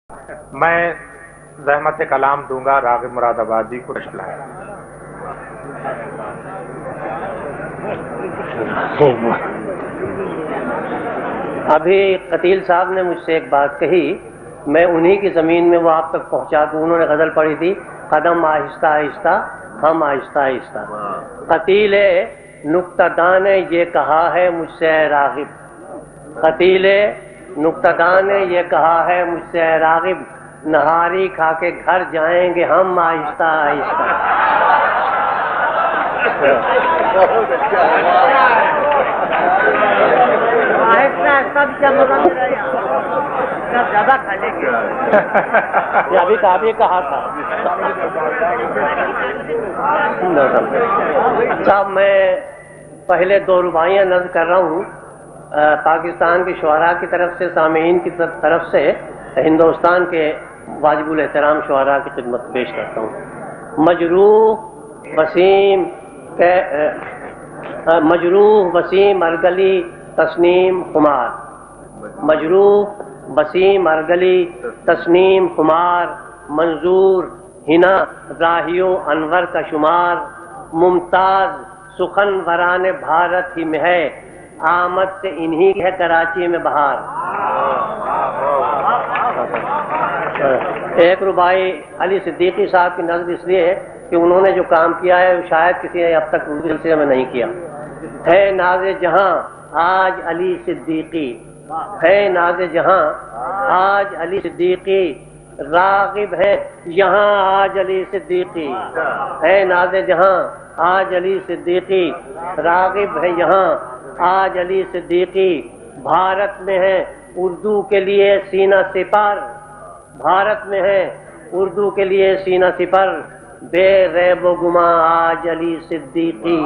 میں زحمت کلام دوں گا راغب مراد آبادی کو رشلہ ہے۔ ابھی قتیل صاحب نے مجھ سے ایک بات کہی، میں انہی کی زمین میں وہ آپ تک پہنچا دوں۔ انہوں نے غزل پڑھی تھی، قدم آہستہ آہستہ ہم آہستہ آہستہ۔ قتیل نکتہ دان نے یہ کہا ہے مجھ سے اے راغب، قتیل نکتہ دان نے یہ کہا ہے مجھ سے اے راغب، نہاری کھا کے گھر جائیں گے ہم آہستہ آہستہ۔ زیادہ کھانے کے ابھی کافی کہا تھا صاحب۔ میں پہلے دو رباعیاں نظم کر رہا ہوں پاکستان کے شعراء کی طرف سے، سامعین کی طرف سے ہندوستان کے واجب الاحترام شعراء کی خدمت پیش کرتا ہوں۔ مجروح وسیم ارگلی تسنیم خمار، مجروح وسیم ارگلی تسنیم خمار، منظور ہنا راہیوں انور کا شمار، ممتاز سخن وران بھارت ہی میں ہے، آمد سے انہی ہے کراچی میں بہار۔ ایک رباعی علی صدیقی صاحب کی نظم اس لیے ہے کہ انہوں نے جو کام کیا ہے شاید کسی نے اب تک اردو سلسلے میں نہیں کیا۔ ہے ناز جہاں آج علی صدیقی، ہے ناز جہاں آج علی صدیقی، راغب ہے یہاں آج علی صدیقی۔ ہے ناز جہاں آج علی صدیقی، راغب ہے یہاں آج علی صدیقی۔ بھارت میں ہے اردو کے لیے سینہ سپر، بھارت میں ہے اردو کے لیے سینہ سپر، بے ریب و گماں آج علی صدیقی۔